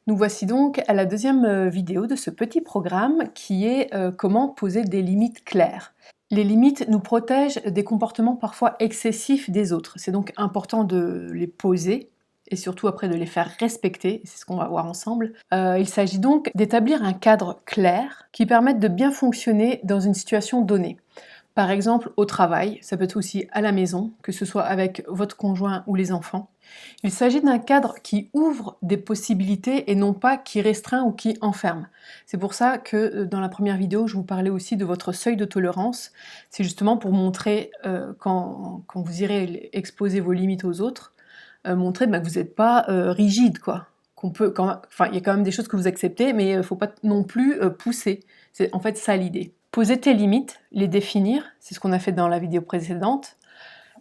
Nous voici donc à la deuxième vidéo de ce petit programme qui est comment poser des limites claires. Les limites nous protègent des comportements parfois excessifs des autres. C'est donc important de les poser et surtout après de les faire respecter, c'est ce qu'on va voir ensemble. Il s'agit donc d'établir un cadre clair qui permette de bien fonctionner dans une situation donnée. Par exemple au travail, ça peut être aussi à la maison, que ce soit avec votre conjoint ou les enfants. Il s'agit d'un cadre qui ouvre des possibilités et non pas qui restreint ou qui enferme. C'est pour ça que dans la première vidéo, je vous parlais aussi de votre seuil de tolérance. C'est justement pour montrer, quand vous irez exposer vos limites aux autres, montrer que vous n'êtes pas rigide, quoi. Il y a quand même des choses que vous acceptez, mais il ne faut pas non plus pousser. C'est en fait ça l'idée. Poser tes limites, les définir, c'est ce qu'on a fait dans la vidéo précédente.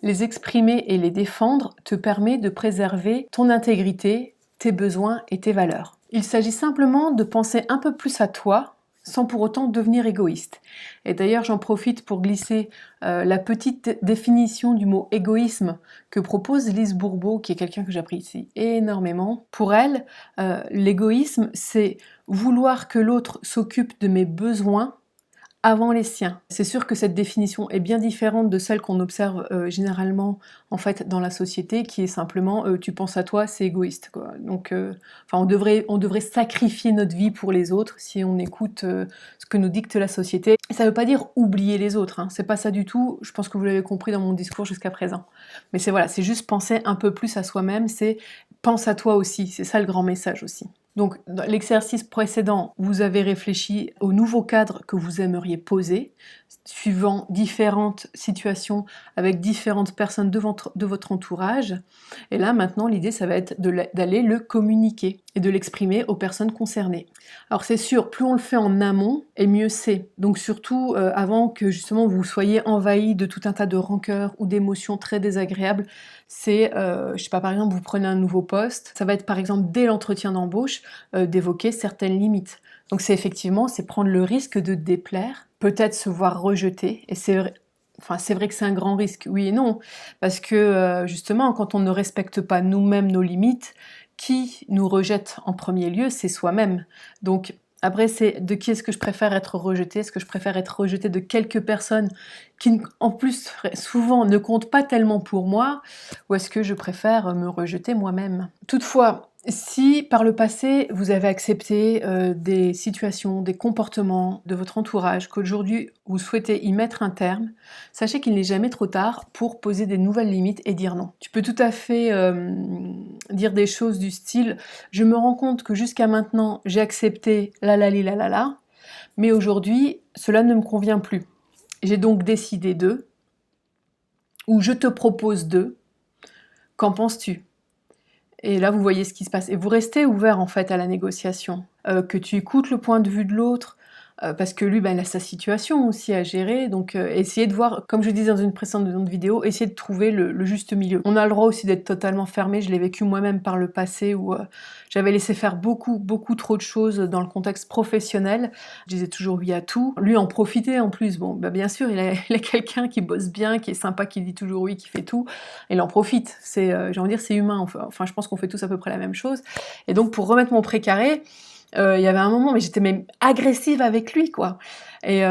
Les exprimer et les défendre te permet de préserver ton intégrité, tes besoins et tes valeurs. Il s'agit simplement de penser un peu plus à toi, sans pour autant devenir égoïste. Et d'ailleurs, j'en profite pour glisser la petite définition du mot égoïsme que propose Lise Bourbeau, qui est quelqu'un que j'apprécie énormément. Pour elle, l'égoïsme, c'est vouloir que l'autre s'occupe de mes besoins avant les siens. C'est sûr que cette définition est bien différente de celle qu'on observe généralement en fait dans la société, qui est simplement tu penses à toi, c'est égoïste, quoi. Donc, on devrait sacrifier notre vie pour les autres si on écoute ce que nous dicte la société. Et ça ne veut pas dire oublier les autres, hein. C'est pas ça du tout. Je pense que vous l'avez compris dans mon discours jusqu'à présent. Mais c'est juste penser un peu plus à soi-même. C'est pense à toi aussi. C'est ça le grand message aussi. Donc, dans l'exercice précédent, vous avez réfléchi au nouveau cadre que vous aimeriez poser, suivant différentes situations avec différentes personnes de votre entourage. Et là, maintenant, l'idée, ça va être d'aller le communiquer et de l'exprimer aux personnes concernées. Alors, c'est sûr, plus on le fait en amont, et mieux c'est. Donc, surtout, avant que justement vous soyez envahi de tout un tas de rancœurs ou d'émotions très désagréables, c'est, je sais pas, par exemple, vous prenez un nouveau poste, ça va être par exemple dès l'entretien d'embauche, d'évoquer certaines limites. Donc c'est prendre le risque de déplaire, peut-être se voir rejeté, et c'est vrai que c'est un grand risque, oui et non, parce que justement, quand on ne respecte pas nous-mêmes nos limites, qui nous rejette en premier lieu, c'est soi-même. Donc après, c'est de qui est-ce que je préfère être rejeté? Est-ce que je préfère être rejeté de quelques personnes qui, en plus, souvent ne comptent pas tellement pour moi, ou est-ce que je préfère me rejeter moi-même? Toutefois, si par le passé vous avez accepté des situations, des comportements de votre entourage, qu'aujourd'hui vous souhaitez y mettre un terme, sachez qu'il n'est jamais trop tard pour poser des nouvelles limites et dire non. Tu peux tout à fait dire des choses du style « Je me rends compte que jusqu'à maintenant j'ai accepté la la li la la la, mais aujourd'hui cela ne me convient plus. J'ai donc décidé de, ou je te propose de, qu'en penses-tu » Et là, vous voyez ce qui se passe. Et vous restez ouvert, en fait, à la négociation. Que tu écoutes le point de vue de l'autre, parce que lui, il a sa situation aussi à gérer. Donc, essayez de voir, comme je disais dans une précédente vidéo, essayez de trouver le juste milieu. On a le droit aussi d'être totalement fermé. Je l'ai vécu moi-même par le passé, où j'avais laissé faire beaucoup trop de choses dans le contexte professionnel. Je disais toujours oui à tout. Lui en profitait en plus. Bon, bien sûr, il a quelqu'un qui bosse bien, qui est sympa, qui dit toujours oui, qui fait tout. Il en profite. J'ai envie de dire, c'est humain. Enfin, je pense qu'on fait tous à peu près la même chose. Et donc, pour remettre mon précaré, il y avait un moment, mais j'étais même agressive avec lui, quoi. Et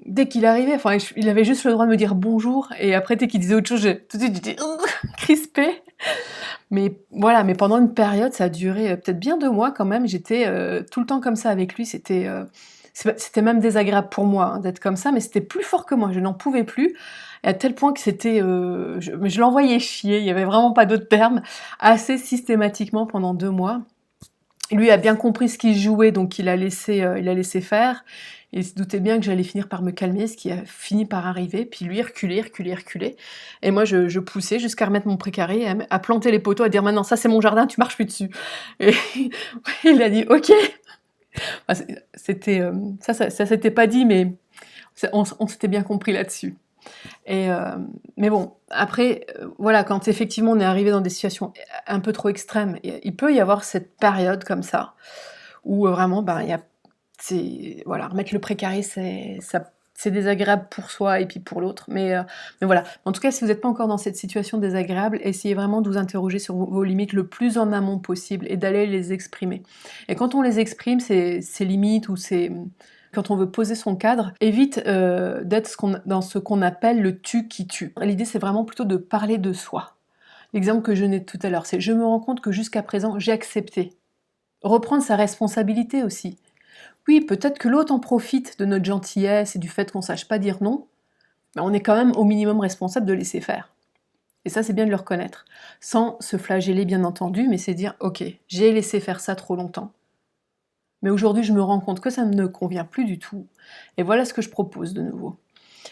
dès qu'il arrivait, il avait juste le droit de me dire bonjour, et après, dès qu'il disait autre chose, tout de suite, j'étais crispée. Mais voilà, mais pendant une période, ça a duré peut-être bien 2 mois quand même, j'étais tout le temps comme ça avec lui, c'était même désagréable pour moi hein, d'être comme ça, mais c'était plus fort que moi, je n'en pouvais plus, et à tel point que c'était, je l'envoyais chier, il n'y avait vraiment pas d'autre terme, assez systématiquement pendant 2 mois. Lui a bien compris ce qu'il jouait, donc il a laissé faire. Il se doutait bien que j'allais finir par me calmer, ce qui a fini par arriver. Puis lui, reculer. Et moi, je poussais jusqu'à remettre mon précaré, à planter les poteaux, à dire maintenant, ça c'est mon jardin, tu marches plus dessus. Et il a dit ok. C'était, ça s'était pas dit, mais on s'était bien compris là-dessus. Et mais bon, après, voilà, quand effectivement on est arrivé dans des situations un peu trop extrêmes, il peut y avoir cette période comme ça, où vraiment, voilà, remettre le précaré, c'est désagréable pour soi et puis pour l'autre, mais voilà. En tout cas, si vous n'êtes pas encore dans cette situation désagréable, essayez vraiment de vous interroger sur vos limites le plus en amont possible et d'aller les exprimer. Et quand on les exprime, ces limites ou quand on veut poser son cadre, évite d'être dans ce qu'on appelle le tu qui tue. L'idée, c'est vraiment plutôt de parler de soi. L'exemple que je donnais tout à l'heure, c'est « je me rends compte que jusqu'à présent, j'ai accepté ». Reprendre sa responsabilité aussi. Oui, peut-être que l'autre en profite de notre gentillesse et du fait qu'on ne sache pas dire non, mais on est quand même au minimum responsable de laisser faire. Et ça, c'est bien de le reconnaître. Sans se flageller, bien entendu, mais c'est dire « ok, j'ai laissé faire ça trop longtemps. Mais aujourd'hui, je me rends compte que ça ne me convient plus du tout. Et voilà ce que je propose de nouveau. »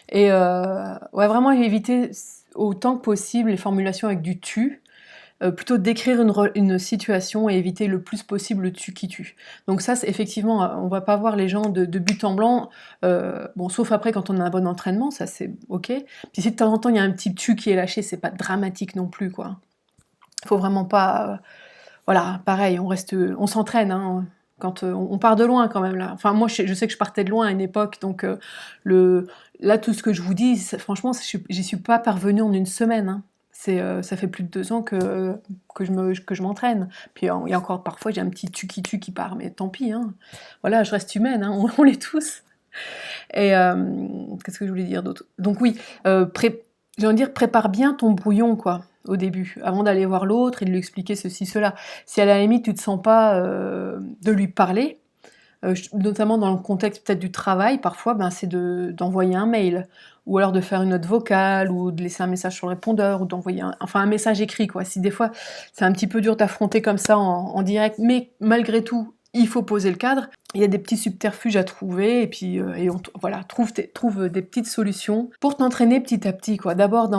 Et ouais, vraiment éviter autant que possible les formulations avec du « tu », plutôt décrire une situation et éviter le plus possible le tu qui tue. Donc ça, effectivement, on va pas voir les gens de but en blanc, bon, sauf après quand on a un bon entraînement, ça c'est ok. Puis si de temps en temps il y a un petit tu qui est lâché, c'est pas dramatique non plus, quoi. Faut vraiment pas... voilà, pareil, on s'entraîne, hein, quand on part de loin quand même, là. Enfin, moi, je sais que je partais de loin à une époque, donc là, tout ce que je vous dis, franchement, j'y suis pas parvenue en une semaine, hein. Ça fait plus de 2 ans que je m'entraîne. Puis il y a encore parfois, j'ai un petit tu qui part, mais tant pis, hein. Voilà, je reste humaine, hein, on l'est tous. Et qu'est-ce que je voulais dire d'autre? Donc oui, j'ai envie de dire, prépare bien ton brouillon, quoi, au début, avant d'aller voir l'autre et de lui expliquer ceci, cela. Si à la limite, tu te sens pas de lui parler, notamment dans le contexte peut-être du travail, parfois, ben, c'est d'envoyer un mail, ou alors de faire une note vocale, ou de laisser un message sur le répondeur, ou d'envoyer un message écrit, quoi. Si des fois, c'est un petit peu dur d'affronter comme ça en direct, mais malgré tout, il faut poser le cadre, il y a des petits subterfuges à trouver, et puis voilà, trouve des petites solutions pour t'entraîner petit à petit, quoi. D'abord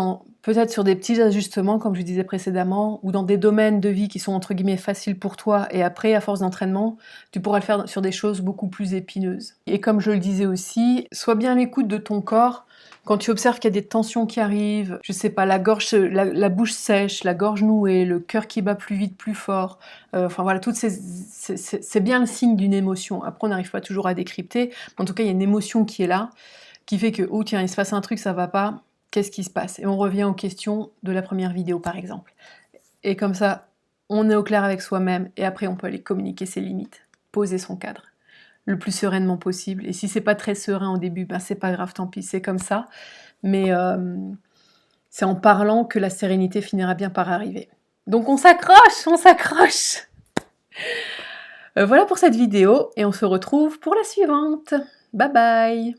peut-être sur des petits ajustements, comme je disais précédemment, ou dans des domaines de vie qui sont entre guillemets faciles pour toi, et après, à force d'entraînement, tu pourras le faire sur des choses beaucoup plus épineuses. Et comme je le disais aussi, sois bien à l'écoute de ton corps. Quand tu observes qu'il y a des tensions qui arrivent, je sais pas, la bouche sèche, la gorge nouée, le cœur qui bat plus vite, plus fort, enfin voilà, c'est bien le signe d'une émotion. Après, on n'arrive pas toujours à décrypter, mais en tout cas, il y a une émotion qui est là, qui fait que, oh tiens, il se passe un truc, ça va pas, qu'est-ce qui se passe? Et on revient aux questions de la première vidéo, par exemple. Et comme ça, on est au clair avec soi-même, et après, on peut aller communiquer ses limites, poser son cadre le plus sereinement possible. Et si c'est pas très serein au début, ben c'est pas grave, tant pis, c'est comme ça. Mais c'est en parlant que la sérénité finira bien par arriver. Donc on s'accroche, on s'accroche. Voilà pour cette vidéo, et on se retrouve pour la suivante. Bye bye!